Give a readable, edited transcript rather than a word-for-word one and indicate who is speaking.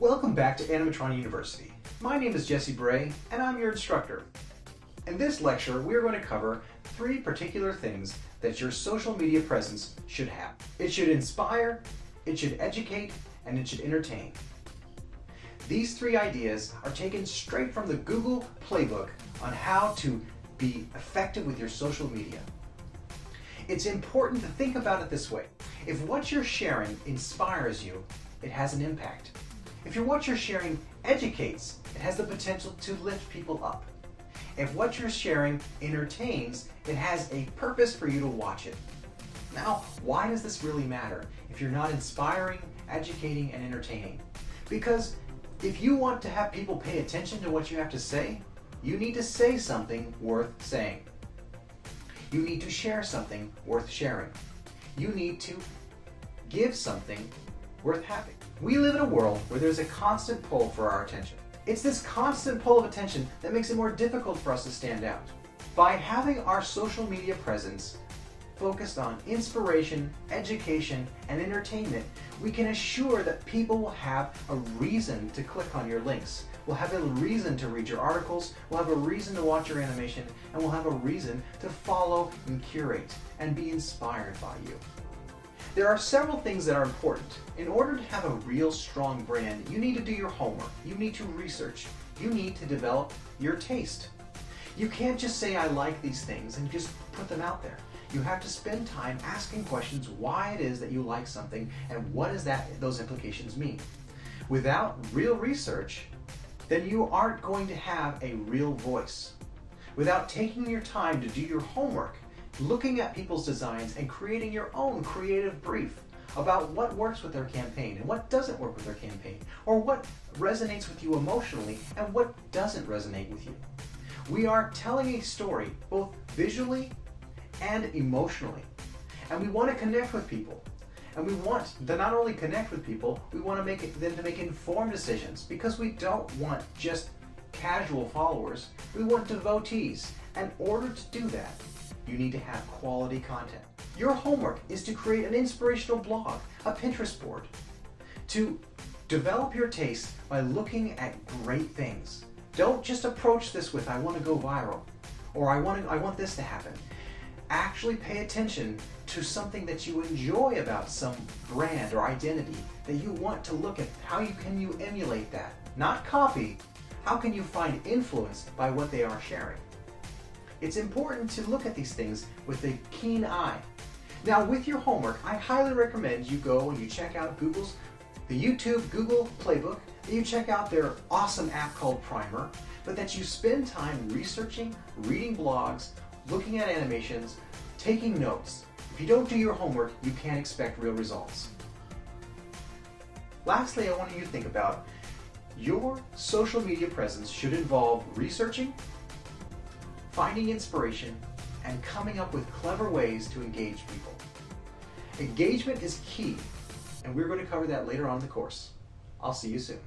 Speaker 1: Welcome back to Animatronic University. My name is Jesse Bray, and I'm your instructor. In this lecture, we are going to cover 3 particular things that your social media presence should have. It should inspire, it should educate, and it should entertain. These 3 ideas are taken straight from the Google Playbook on how to be effective with your social media. It's important to think about it this way. If what you're sharing inspires you, it has an impact. If what you're sharing educates, it has the potential to lift people up. If what you're sharing entertains, it has a purpose for you to watch it. Now, why does this really matter if you're not inspiring, educating, and entertaining? Because if you want to have people pay attention to what you have to say, you need to say something worth saying. You need to share something worth sharing. You need to give something worth having. We live in a world where there's a constant pull for our attention. It's this constant pull of attention that makes it more difficult for us to stand out. By having our social media presence focused on inspiration, education, and entertainment, we can assure that people will have a reason to click on your links, will have a reason to read your articles, will have a reason to watch your animation, and will have a reason to follow and curate and be inspired by you. There are several things that are important. In order to have a real strong brand, you need to do your homework. You need to research. You need to develop your taste. You can't just say, I like these things, and just put them out there. You have to spend time asking questions why it is that you like something and what does those implications mean. Without real research, then you aren't going to have a real voice. Without taking your time to do your homework, looking at people's designs and creating your own creative brief about what works with their campaign and what doesn't work with their campaign, or what resonates with you emotionally and what doesn't resonate with you. We are telling a story both visually and emotionally, and we want to connect with people. And we want to not only connect with people, we want to make them to make informed decisions, because we don't want just casual followers, we want devotees. In order to do that, you need to have quality content. Your homework is to create an inspirational blog, a Pinterest board, to develop your taste by looking at great things. Don't just approach this with, I want to go viral, or I want this to happen. Actually pay attention to something that you enjoy about some brand or identity that you want to look at. How can you emulate that? Not copy. How can you find influence by what they are sharing? It's important to look at these things with a keen eye. Now, with your homework, I highly recommend you go and you check out the YouTube Google Playbook, that you check out their awesome app called Primer, but that you spend time researching, reading blogs, looking at animations, taking notes. If you don't do your homework, you can't expect real results. Lastly, I want you to think about your social media presence should involve researching, finding inspiration, and coming up with clever ways to engage people. Engagement is key, and we're going to cover that later on in the course. I'll see you soon.